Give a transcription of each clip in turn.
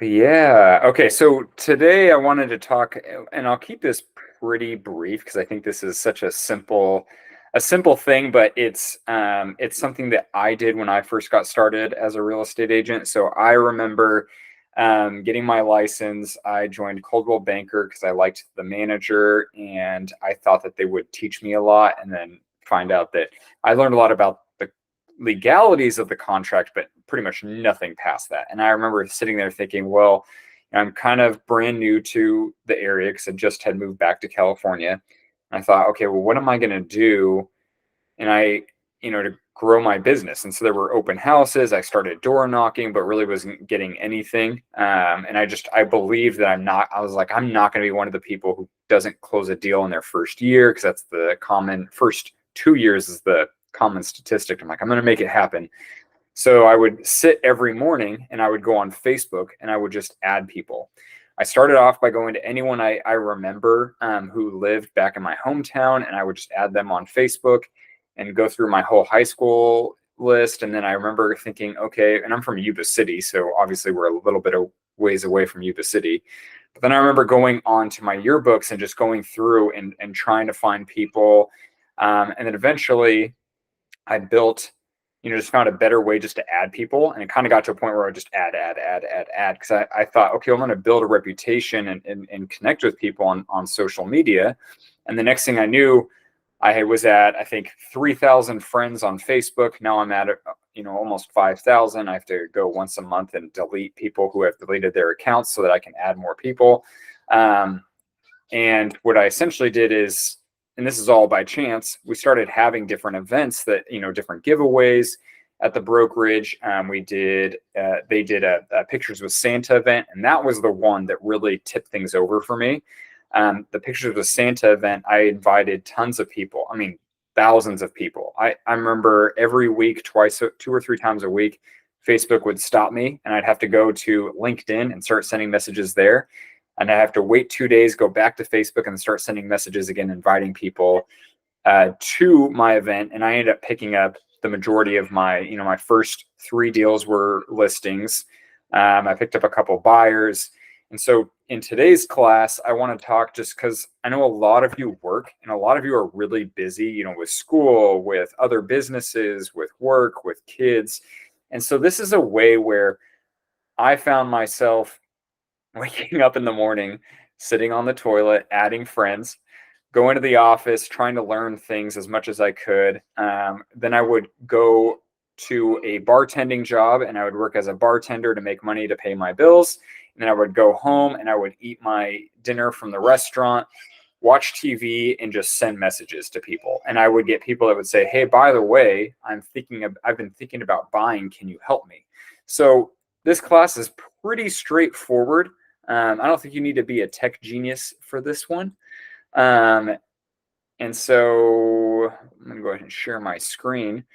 Yeah. Okay. So today I wanted to talk, and I'll keep this pretty brief because I think this is such a simple thing, but it's something that I did when I first got started as a real estate agent. So I remember getting my license. I joined Coldwell Banker because I liked the manager and I thought that they would teach me a lot, and then find out that I learned a lot about the legalities of the contract, but pretty much nothing past that. And I remember sitting there thinking, well, I'm kind of brand new to the area because I just had moved back to California. And I thought, okay, well, what am I going to do? And to grow my business. And so there were open houses. I started door knocking, but really wasn't getting anything. And I believe that I was like, I'm not going to be one of the people who doesn't close a deal in their first year, because that's the common first 2 years is the common statistic. I'm like, I'm going to make it happen. So I would sit every morning and I would go on Facebook and I would just add people. I started off by going to anyone I remember who lived back in my hometown, and I would just add them on Facebook and go through my whole high school list. And then I remember thinking, okay, and I'm from Yuba City, so obviously we're a little bit of ways away from Yuba City. But then I remember going on to my yearbooks and just going through and trying to find people. And then eventually I built, just found a better way just to add people. And it kind of got to a point where I would just add. Because I thought, okay, I'm going to build a reputation and connect with people on social media. And the next thing I knew, I was at, I think, 3,000 friends on Facebook. Now I'm at, almost 5,000. I have to go once a month and delete people who have deleted their accounts so that I can add more people. And what I essentially did is, and this is all by chance, we started having different events that, different giveaways at the brokerage. They did a Pictures with Santa event, and that was the one that really tipped things over for me. The Pictures with Santa event, I invited tons of people. I mean, thousands of people. I remember every week, 2 or 3 times a week, Facebook would stop me and I'd have to go to LinkedIn and start sending messages there. And I have to wait 2 days, go back to Facebook and start sending messages again, inviting people to my event. And I ended up picking up the majority of my first 3 deals were listings. I picked up a couple buyers. And so in today's class, I want to talk, just because I know a lot of you work and a lot of you are really busy, with school, with other businesses, with work, with kids. And so this is a way where I found myself waking up in the morning, sitting on the toilet, adding friends, going to the office, trying to learn things as much as I could. Then I would go to a bartending job and I would work as a bartender to make money to pay my bills. And then I would go home and I would eat my dinner from the restaurant, watch TV, and just send messages to people. And I would get people that would say, "Hey, by the way, I've been thinking about buying. Can you help me?" So this class is pretty straightforward. I don't think you need to be a tech genius for this one. And so I'm going to go ahead and share my screen.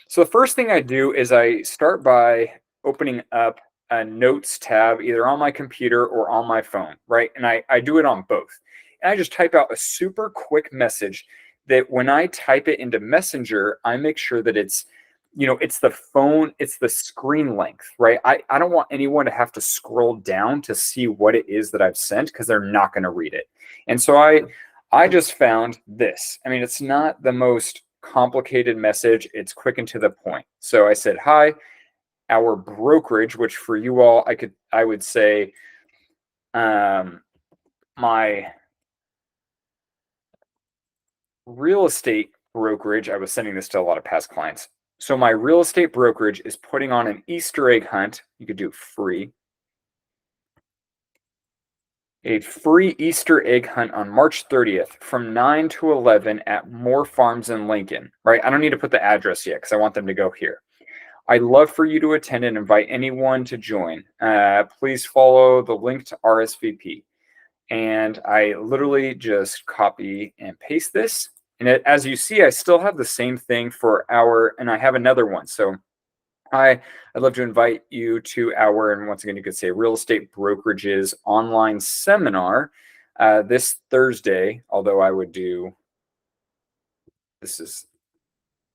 So the first thing I do is I start by opening up a notes tab, either on my computer or on my phone, right? And I do it on both. And I just type out a super quick message that when I type it into Messenger, I make sure that it's the phone, it's the screen length, right? I don't want anyone to have to scroll down to see what it is that I've sent, because they're not going to read it. And so I just found this. I mean, it's not the most complicated message. It's quick and to the point. So I said, "Hi, our brokerage," which for you all, I would say, my real estate brokerage. I was sending this to a lot of past clients. So my real estate brokerage is putting on an Easter egg hunt. You could do free. A free Easter egg hunt on March 30th from 9 to 11 at Moore Farms in Lincoln, right? I don't need to put the address yet because I want them to go here. I'd love for you to attend and invite anyone to join. Please follow the link to RSVP. And I literally just copy and paste this. And as you see, I still have the same thing for and I have another one. So I'd love to invite you to and once again, you could say Real Estate Brokerage's online seminar this Thursday, although this is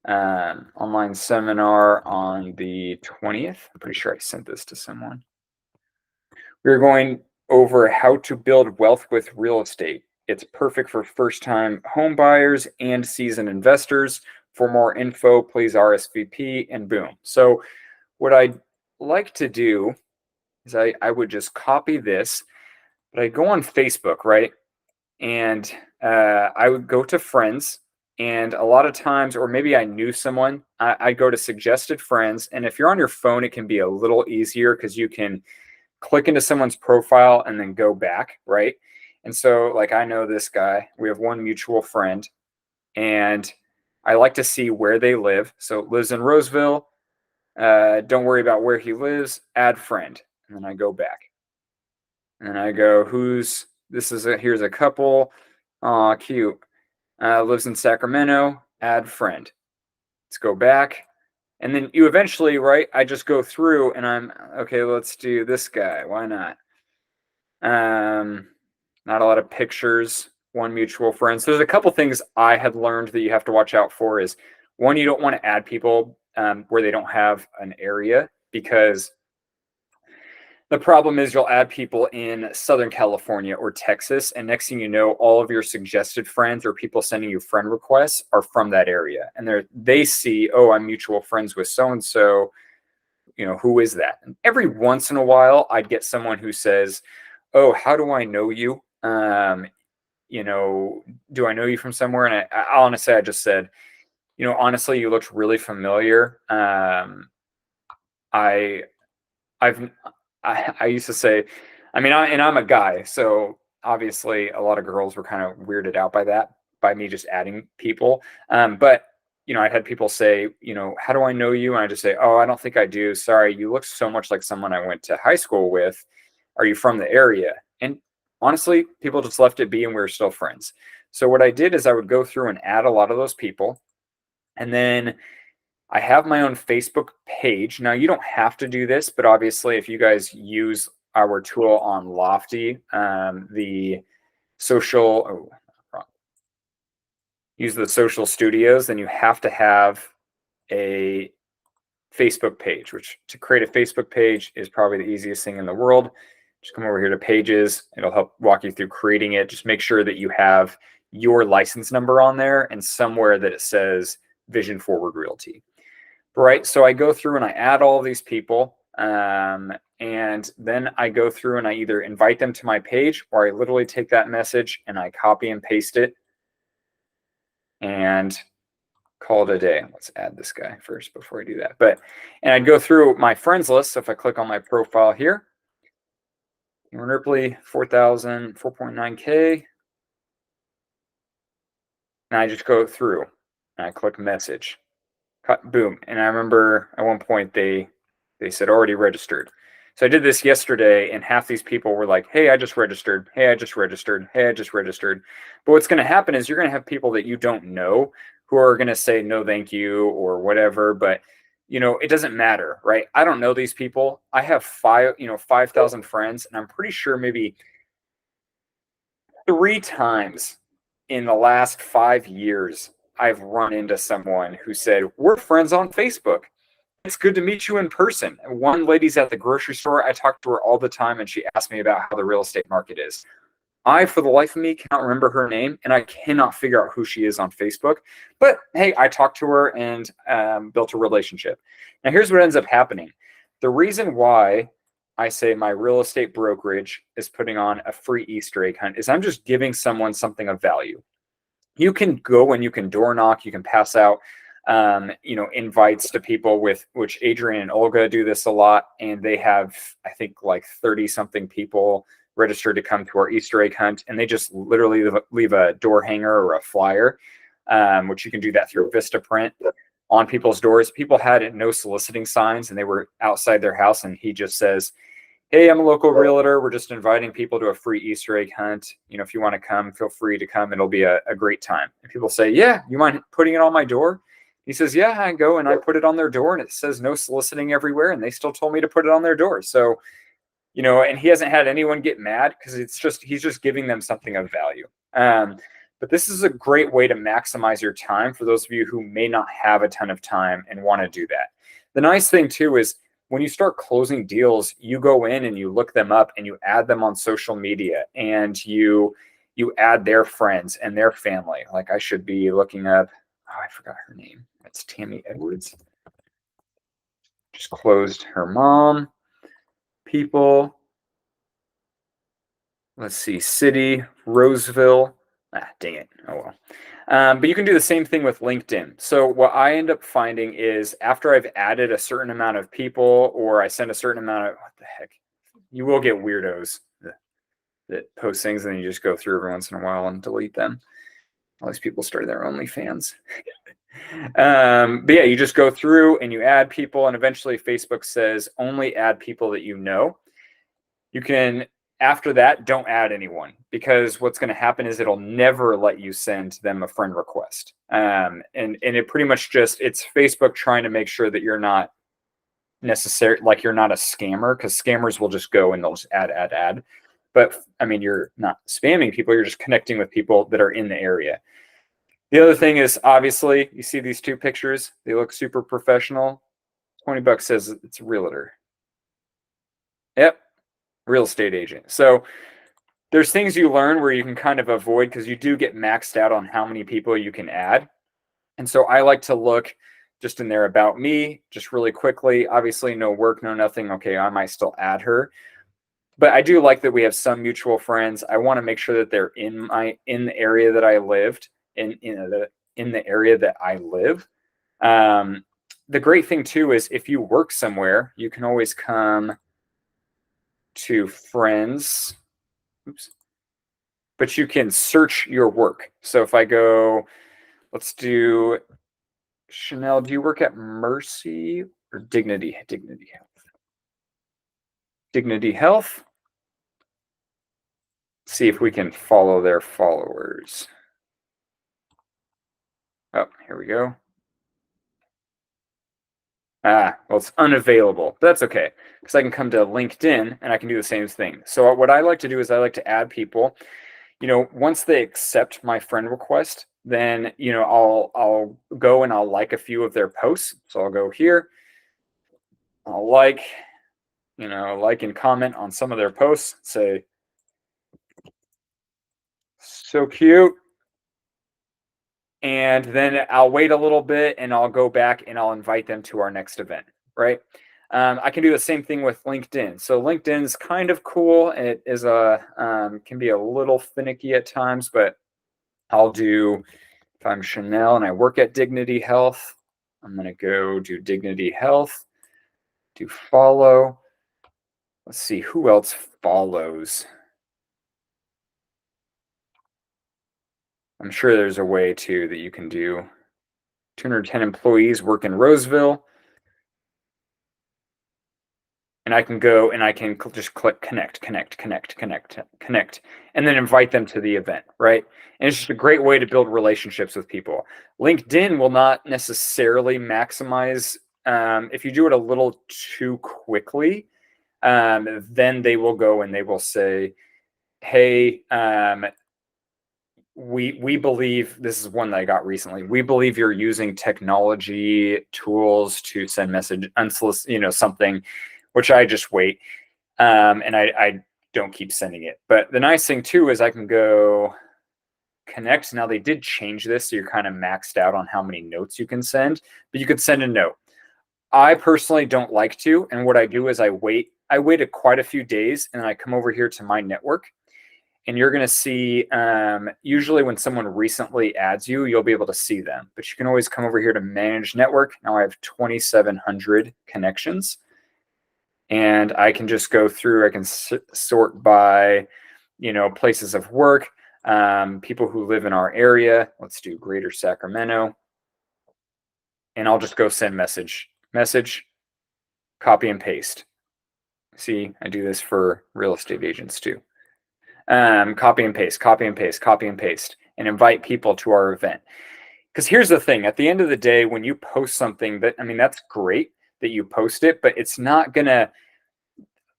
online seminar on the 20th. I'm pretty sure I sent this to someone. We're going over how to build wealth with real estate. It's perfect for first-time home buyers and seasoned investors. For more info, please RSVP and boom. So what I'd like to do is I would just copy this, but I go on Facebook, right? And I would go to friends, and a lot of times, or maybe I knew someone, I go to suggested friends. And if you're on your phone, it can be a little easier because you can click into someone's profile and then go back, right? And so, like, I know this guy, we have one mutual friend, and I like to see where they live. So, lives in Roseville. Don't worry about where he lives, add friend. And then I go back and I go, here's a couple. Aw, cute. Lives in Sacramento, add friend. Let's go back. And then you eventually, right? I just go through and okay, let's do this guy. Why not? Not a lot of pictures, one mutual friend. So there's a couple things I had learned that you have to watch out for is one, you don't want to add people where they don't have an area, because the problem is you'll add people in Southern California or Texas, and next thing you know, all of your suggested friends or people sending you friend requests are from that area. And they see, oh, I'm mutual friends with so-and-so, who is that? And every once in a while, I'd get someone who says, oh, how do I know you? Do I know you from somewhere? And I honestly, I just said, honestly, you looked really familiar. I I've I used to say, I'm a guy, so obviously a lot of girls were kind of weirded out by that, by me just adding people. But I had people say, how do I know you? And I just say, oh, I don't think I do. Sorry, you look so much like someone I went to high school with. Are you from the area? And honestly, people just left it be, and we were still friends. So what I did is I would go through and add a lot of those people, and then I have my own Facebook page. Now, you don't have to do this, but obviously, if you guys use our tool on Lofty, the social, use the social studios, then you have to have a Facebook page, which to create a Facebook page is probably the easiest thing in the world. Just come over here to pages. It'll help walk you through creating it. Just make sure that you have your license number on there and somewhere that it says Vision Forward Realty. Right. So I go through and I add all these people. And then I go through and I either invite them to my page, or I literally take that message and I copy and paste it and call it a day. Let's add this guy first before I do that. And I'd go through my friends list. So if I click on my profile here, Aaron Ripley, 4,000, 4.9K. And I just go through and I click message. Cut, boom. And I remember at one point they said already registered. So I did this yesterday, and half these people were like, hey, I just registered. Hey, I just registered. Hey, I just registered. But what's going to happen is you're going to have people that you don't know who are going to say no thank you or whatever. But it doesn't matter, right? I don't know these people. I have 5,000 friends, and I'm pretty sure maybe 3 times in the last 5 years I've run into someone who said, we're friends on Facebook. It's good to meet you in person. One lady's at the grocery store. I talk to her all the time, and she asked me about how the real estate market is. I, for the life of me, cannot remember her name, and I cannot figure out who she is on Facebook. But hey, I talked to her and built a relationship. Now, here's what ends up happening. The reason why I say my real estate brokerage is putting on a free Easter egg hunt is I'm just giving someone something of value. You can go and you can door knock, you can pass out invites to people, which Adrian and Olga do this a lot, and they have, I think, like 30 something people registered to come to our Easter egg hunt, and they just literally leave a door hanger or a flyer, which you can do that through Vistaprint on people's doors. People had no soliciting signs, and they were outside their house, and he just says, hey, I'm a local realtor. We're just inviting people to a free Easter egg hunt. If you want to come, feel free to come. It'll be a great time. And people say, yeah, you mind putting it on my door? He says, yeah, I go and I put it on their door, and it says no soliciting everywhere. And they still told me to put it on their door. So, and he hasn't had anyone get mad because he's just giving them something of value. But this is a great way to maximize your time for those of you who may not have a ton of time and want to do that. The nice thing too is when you start closing deals, you go in and you look them up and you add them on social media, and you add their friends and their family. Like I should be looking up, oh, I forgot her name. It's Tammy Edwards. Just closed her mom, people. Let's see, city, Roseville. Ah, dang it. Oh well. But you can do the same thing with LinkedIn. So what I end up finding is after I've added a certain amount of people, or I send a certain amount of, what the heck, you will get weirdos that post things and you just go through every once in a while and delete them. All these people started their OnlyFans. But yeah, you just go through and you add people, and eventually Facebook says only add people that you know. You can, after that, don't add anyone, because what's going to happen is it'll never let you send them a friend request. And it pretty much just, it's Facebook trying to make sure that you're not necessary, like you're not a scammer, because scammers will just go and they'll just add. But I mean, you're not spamming people, you're just connecting with people that are in the area. The other thing is, obviously, you see these two pictures, they look super professional. $20 says it's a realtor. Yep, real estate agent. So there's things you learn where you can kind of avoid, because you do get maxed out on how many people you can add. And so I like to look just in there about me, just really quickly. Obviously, no work, no nothing. Okay, I might still add her. But I do like that we have some mutual friends. I want to make sure that they're in the area that I lived, in the area that I live. The great thing too is if you work somewhere, you can always come to friends. Oops. But you can search your work. So if I go, let's do Chanel. Do you work at Mercy or Dignity? Dignity Health. Dignity Health. See if we can follow their followers. Oh, here we go. Ah, well, it's unavailable. That's okay, because I can come to LinkedIn and I can do the same thing. So what I like to do is I like to add people. Once they accept my friend request, then I'll go and I'll like a few of their posts. So I'll go here, I'll like and comment on some of their posts. Say, so cute. And then I'll wait a little bit and I'll go back and I'll invite them to our next event, right? I can do the same thing with LinkedIn. So LinkedIn's kind of cool. It is can be a little finicky at times, but I'll do, if I'm Chanel and I work at Dignity Health, I'm going to go do Dignity Health, do follow. Let's see who else follows. I'm sure there's a way too that you can do 210 employees work in Roseville. And I can go and I can just click connect, and then invite them to the event, right? And it's just a great way to build relationships with people. LinkedIn will not necessarily maximize. If you do it a little too quickly, then they will go and they will say, hey, we believe, this is one that I got recently. We believe you're using technology tools to send message unsolicited, something, which I just wait. And I don't keep sending it. But the nice thing too is I can go connect. Now they did change this, so you're kind of maxed out on how many notes you can send, but you could send a note. I personally don't like to, and what I do is I wait quite a few days, and I come over here to my network. And you're going to see, usually when someone recently adds you, you'll be able to see them. But you can always come over here to manage network. Now I have 2,700 connections. And I can just go through, I can sort by, places of work, people who live in our area. Let's do Greater Sacramento. And I'll just go send message, copy and paste. See, I do this for real estate agents too. Copy and paste, and invite people to our event. Because here's the thing, at the end of the day, when you post something that's great that you post it, but it's not gonna,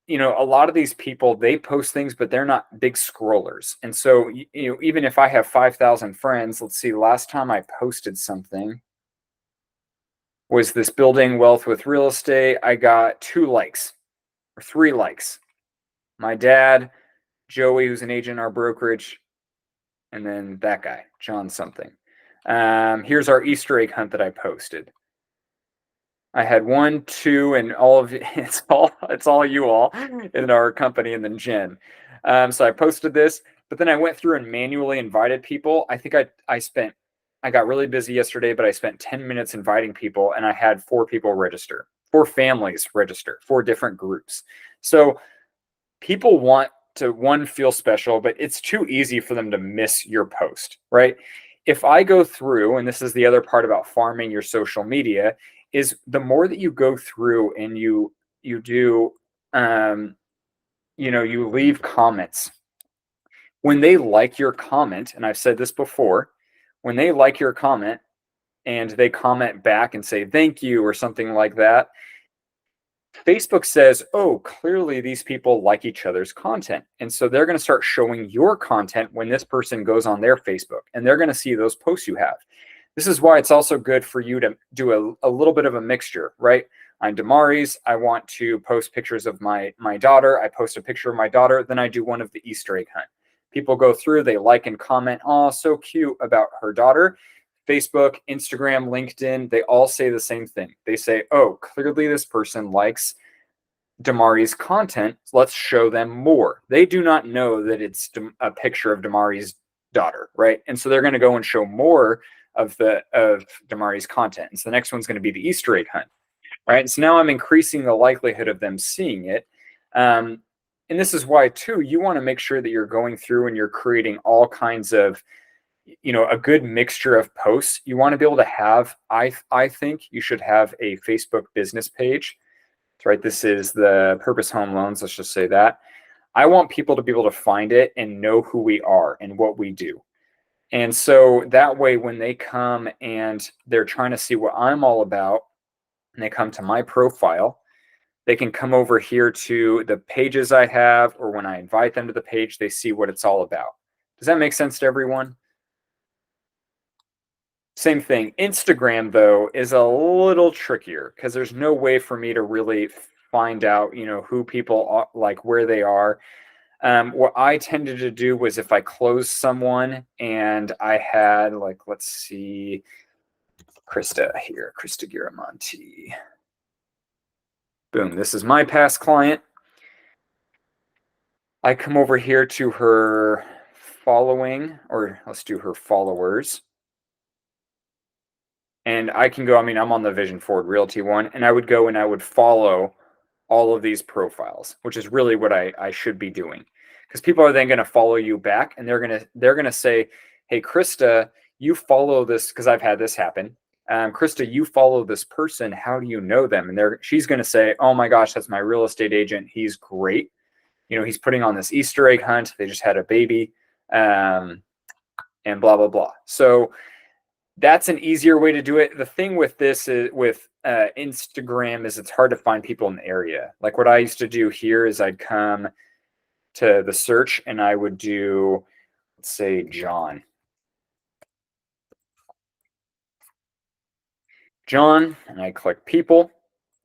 a lot of these people, they post things, but they're not big scrollers. And so, even if I have 5,000 friends, let's see, last time I posted something, Was this building wealth with real estate? I got 2 likes or 3 likes. My dad, Joey, who's an agent in our brokerage, and then that guy, John something. Here's our Easter egg hunt that I posted. I had 1, 2, and all of it's all you all in our company, and then Jen. So I posted this, but then I went through and manually invited people. I think I got really busy yesterday, but I spent 10 minutes inviting people, and I had 4 people register, 4 families register, 4 different groups. So people want to, one, feel special, but it's too easy for them to miss your post, right? If I go through, and this is the other part about farming your social media, is the more that you go through and you do you leave comments. When they like your comment, and I've said this before, when they like your comment and they comment back and say thank you or something like that, Facebook says, oh, clearly these people like each other's content. And so they're going to start showing your content when this person goes on their Facebook, and they're going to see those posts you have. This is why it's also good for you to do a little bit of a mixture, right? I'm Damari's. I want to post pictures of my daughter. I post a picture of my daughter. Then I do one of the Easter egg hunt. People go through, they like and comment, oh, so cute about her daughter. Facebook, Instagram, LinkedIn, they all say the same thing. They say, oh, clearly this person likes Damari's content. Let's show them more. They do not know that it's a picture of Damari's daughter, right? And so they're going to go and show more of Damari's content. And so the next one's going to be the Easter egg hunt, right? And so now I'm increasing the likelihood of them seeing it. And this is why, too, you want to make sure that you're going through and you're creating all kinds of, a good mixture of posts. You want to be able to have, I think you should have a Facebook business page. That's right. This is the Purpose Home Loans. Let's just say that. I want people to be able to find it and know who we are and what we do. And so that way, when they come and they're trying to see what I'm all about, and they come to my profile, they can come over here to the pages I have, or when I invite them to the page, they see what it's all about. Does that make sense to everyone? Same thing. Instagram, though, is a little trickier because there's no way for me to really find out, who people are, like where they are. What I tended to do was if I closed someone and I had, like, let's see, Krista here, Krista Giramonti. Boom, this is my past client. I come over here to her following, or let's do her followers. And I can go, I'm on the Vision Forward Realty one, and I would go and I would follow all of these profiles, which is really what I should be doing. Because people are then going to follow you back, and they're gonna say, hey, Krista, you follow this, because I've had this happen. Krista, you follow this person. How do you know them? And she's going to say, oh my gosh, that's my real estate agent. He's great. He's putting on this Easter egg hunt. They just had a baby, and blah, blah, blah. So that's an easier way to do it. The thing with this is with Instagram is it's hard to find people in the area. Like what I used to do here is I'd come to the search and I would do, let's say, John, and I click people,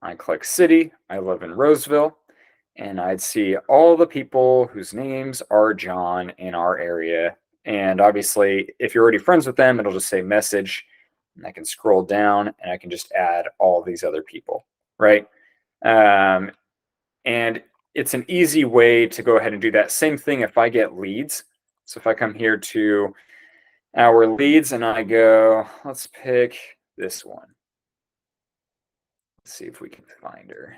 I click city. I live in Roseville, and I'd see all the people whose names are John in our area. And obviously, if you're already friends with them, it'll just say message. And I can scroll down and I can just add all these other people, right? And it's an easy way to go ahead and do that. Same thing if I get leads. So if I come here to our leads and I go, let's pick this one. Let's see if we can find her.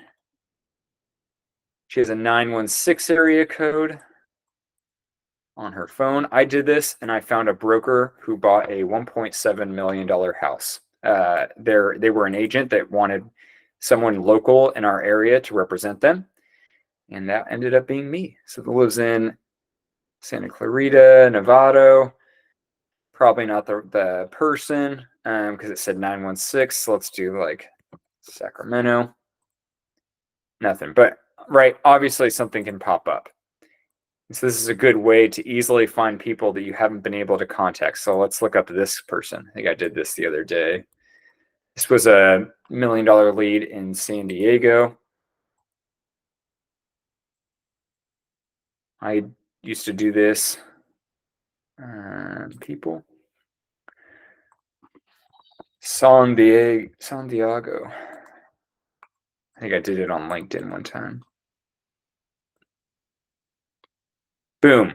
She has a 916 area code on her phone. I did this and I found a broker who bought a $1.7 million house. They were an agent that wanted someone local in our area to represent them. And that ended up being me. So it lives in Santa Clarita, Novato. Probably not the person because it said 916. So let's do like Sacramento. Nothing. But right, obviously something can pop up. So this is a good way to easily find people that you haven't been able to contact. So let's look up this person. I think I did this the other day. This was a $1 million lead in San Diego. I used to do this. People. San Diego. I think I did it on LinkedIn one time. Boom.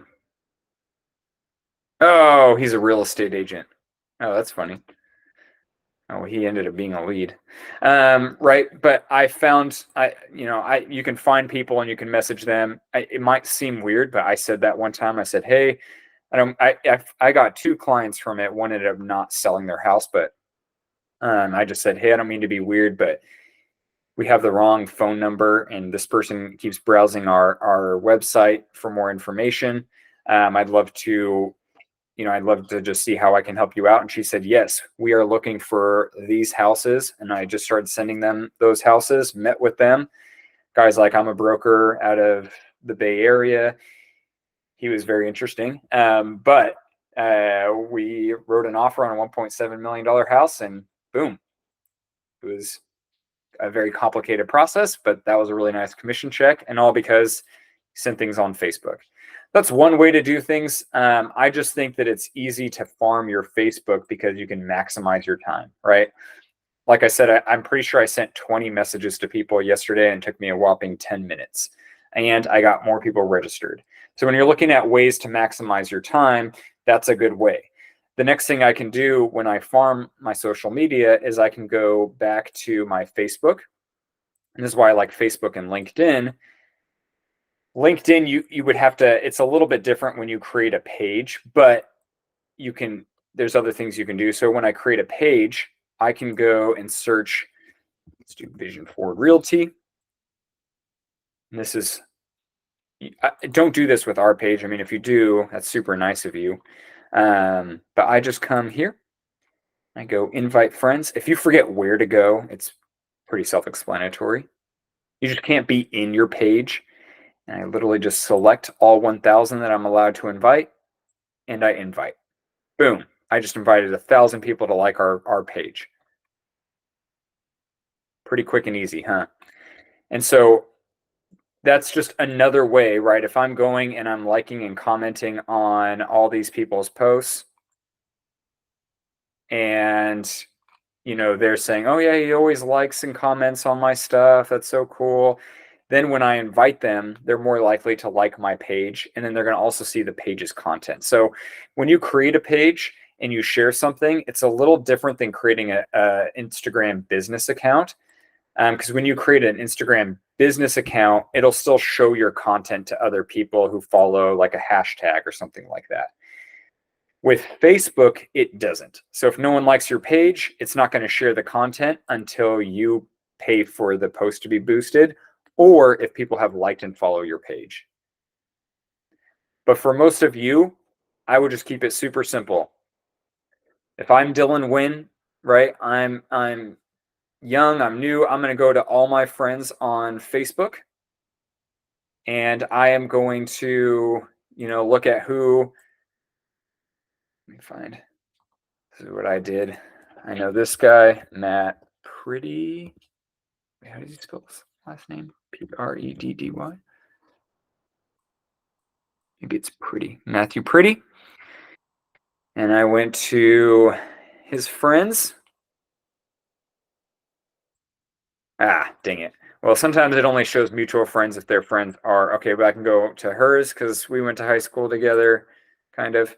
Oh, he's a real estate agent. Oh, that's funny. Oh, he ended up being a lead. Right. But I found, you can find people and you can message them. It might seem weird, but I said that one time. I said, hey, I got 2 clients from it. One ended up not selling their house, but I just said, hey, I don't mean to be weird, but we have the wrong phone number and this person keeps browsing our website for more information. I'd love to just see how I can help you out. And she said, yes, we are looking for these houses. And I just started sending them those houses, met with them. Guys like, I'm a broker out of the Bay Area. He was very interesting. But we wrote an offer on a $1.7 million house and boom, it was a very complicated process, but that was a really nice commission check, and all because you send things on Facebook. That's one way to do things. I just think that it's easy to farm your Facebook because you can maximize your time, right? Like I said, I'm pretty sure I sent 20 messages to people yesterday and it took me a whopping 10 minutes. And I got more people registered. So when you're looking at ways to maximize your time, that's a good way. The next thing I can do when I farm my social media is I can go back to my Facebook. And this is why I like Facebook and LinkedIn. LinkedIn, you would have to, it's a little bit different when you create a page, but there's other things you can do. So when I create a page, I can go and search, let's do Vision Forward Realty. And this is, don't do this with our page. I mean, if you do, that's super nice of you. But I just come here, I go invite friends. If you forget where to go, it's pretty self-explanatory. You just can't be in your page. And I literally just select all 1,000 that I'm allowed to invite, and I invite. Boom. I just invited 1,000 people to like our page. Pretty quick and easy, huh? And so that's just another way, right? If I'm going and I'm liking and commenting on all these people's posts, and they're saying, oh yeah, he always likes and comments on my stuff, that's so cool. Then when I invite them, they're more likely to like my page, and then they're going to also see the page's content. So when you create a page and you share something, it's a little different than creating a Instagram business account. Because when you create an Instagram business account, it'll still show your content to other people who follow like a hashtag or something like that. With Facebook, it doesn't. So if no one likes your page, it's not going to share the content until you pay for the post to be boosted, or if people have liked and follow your page. But for most of you, I would just keep it super simple. If I'm Dylan Wynn, right? I'm young, I'm new, I'm going to go to all my friends on Facebook, and I am going to, look at who, let me find, this is what I did. I know this guy, Matt Pretty. How does he spell his last name? Preddy. Maybe it's Pretty. Matthew Pretty. And I went to his friends. Dang it. Well, sometimes it only shows mutual friends if their friends are okay, but I can go to hers because we went to high school together, kind of.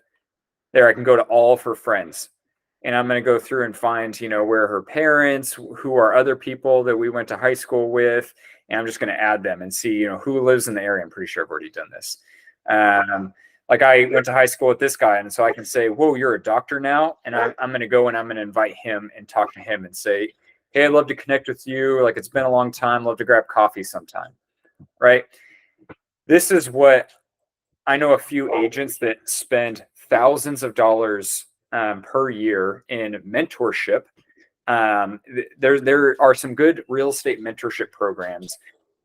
There, I can go to all for friends. And I'm going to go through and find, where her parents, who are other people that we went to high school with, and I'm just going to add them and see, who lives in the area. I'm pretty sure I've already done this. Like I went to high school with this guy, and so I can say, whoa, you're a doctor now? And I'm going to go and I'm going to invite him and talk to him and say, hey, I'd love to connect with you. Like, it's been a long time. Love to grab coffee sometime, right? This is what I know. A few agents that spend thousands of dollars per year in mentorship. There are some good real estate mentorship programs.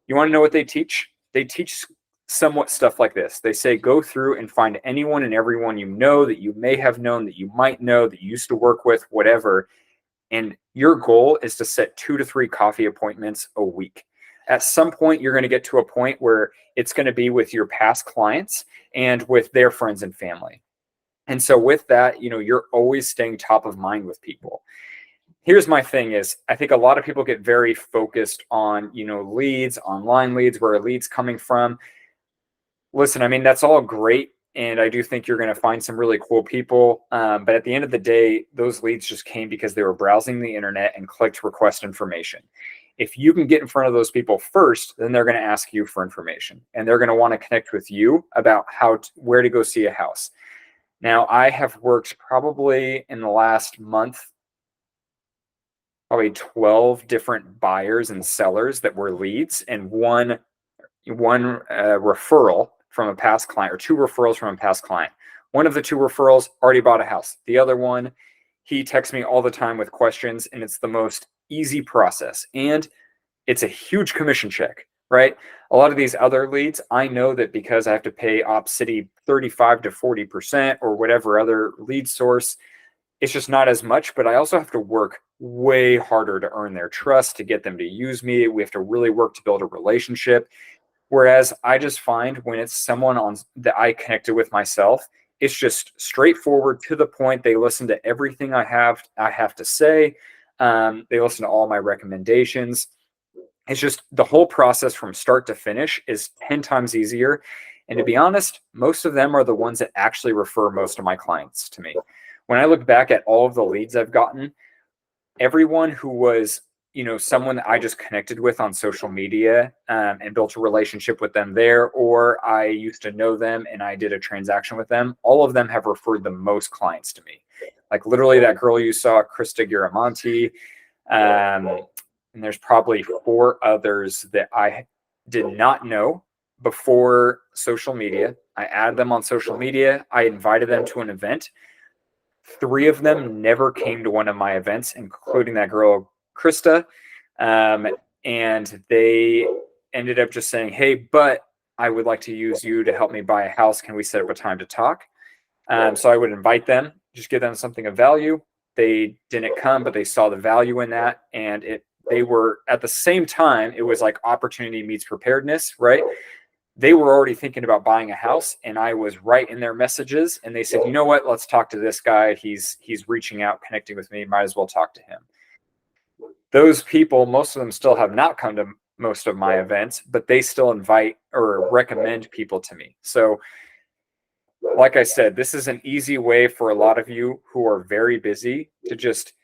You want to know what they teach? They teach somewhat stuff like this. They say, go through and find anyone and everyone that you may have known, that you might know, that you used to work with, whatever, And your goal is to set 2 to 3 coffee appointments a week. At some point, you're going to get to a point where it's going to be with your past clients and with their friends and family. And so with that, you're always staying top of mind with people. Here's my thing is, I think a lot of people get very focused on, leads, online leads, where a lead's coming from. Listen, I mean, that's all great. And I do think you're going to find some really cool people. But at the end of the day, those leads just came because they were browsing the internet and clicked request information. If you can get in front of those people first, then they're going to ask you for information, and they're going to want to connect with you about where to go see a house. Now, I have worked probably in the last month, probably 12 different buyers and sellers that were leads, and one referral from a past client, or 2 referrals from a past client. One of the 2 referrals already bought a house. The other one, he texts me all the time with questions, and it's the most easy process. And it's a huge commission check, right? A lot of these other leads, I know that because I have to pay OpCity 35 to 40% or whatever other lead source, it's just not as much, but I also have to work way harder to earn their trust, to get them to use me. We have to really work to build a relationship. Whereas I just find when it's someone that I connected with myself, it's just straightforward, to the point. They listen to everything I have to say. They listen to all my recommendations. It's just the whole process from start to finish is 10 times easier. And to be honest, most of them are the ones that actually refer most of my clients to me. When I look back at all of the leads I've gotten, everyone who was, someone that I just connected with on social media, and built a relationship with them there, or I used to know them and I did a transaction with them, all of them have referred the most clients to me. Like literally that girl you saw, Krista Giramonti, and there's probably 4 others that I did not know before social media. I added them on social media. I invited them to an event. 3 of them never came to one of my events, including that girl, Krista. And they ended up just saying, hey, but I would like to use you to help me buy a house. Can we set up a time to talk? So I would invite them, just give them something of value. They didn't come, but they saw the value in that. And they were, at the same time, it was like opportunity meets preparedness, right? They were already thinking about buying a house, and I was right in their messages, and they said, you know what, let's talk to this guy. He's reaching out, connecting with me. Might as well talk to him. Those people, most of them still have not come to most of my events, but they still invite or recommend people to me. So like I said, this is an easy way for a lot of you who are very busy to just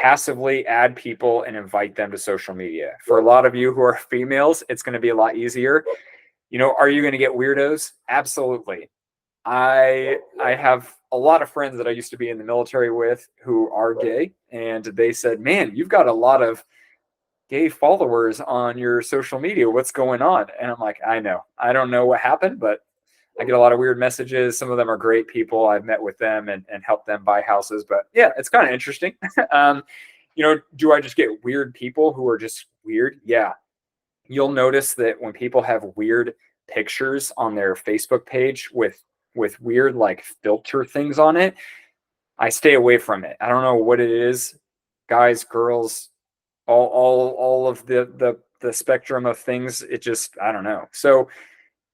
passively add people and invite them to social media. For a lot of you who are females, it's going to be a lot easier. Are you going to get weirdos? Absolutely. I have a lot of friends that I used to be in the military with who are gay, and they said, man, you've got a lot of gay followers on your social media. What's going on? And I'm like, I know. I don't know what happened, but I get a lot of weird messages. Some of them are great people. I've met with them and helped them buy houses. But yeah, it's kind of interesting. Do I just get weird people who are just weird? Yeah. You'll notice that when people have weird pictures on their Facebook page with weird like filter things on it, I stay away from it. I don't know what it is. Guys, girls, all of the spectrum of things. It just, I don't know. So,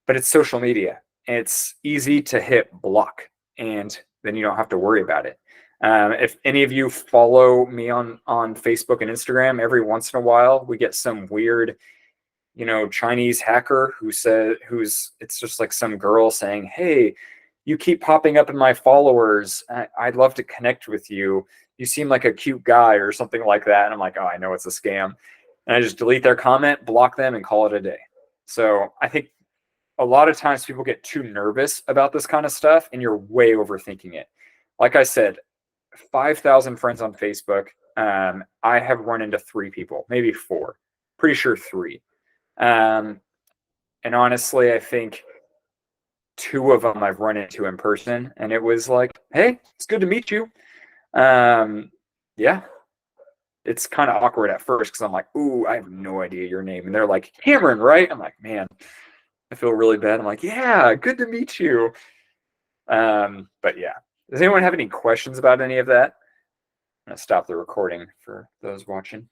but it's social media. It's easy to hit block, and then you don't have to worry about it. If any of you follow me on Facebook and Instagram, every once in a while we get some weird, Chinese hacker it's just like some girl saying, hey, you keep popping up in my followers. I'd love to connect with you. You seem like a cute guy, or something like that. And I'm like, oh, I know it's a scam. And I just delete their comment, block them, and call it a day. So I think a lot of times people get too nervous about this kind of stuff, and you're way overthinking it. Like I said, 5,000 friends on Facebook. I have run into 3 people, maybe 4, pretty sure 3. And honestly, I think 2 of them I've run into in person, and it was like, hey, it's good to meet you. Yeah, it's kind of awkward at first because I'm like, ooh, I have no idea your name. And they're like, Cameron, right? I'm like, man, I feel really bad. I'm like, yeah, good to meet you. But yeah, does anyone have any questions about any of that? gonna stop the recording for those watching.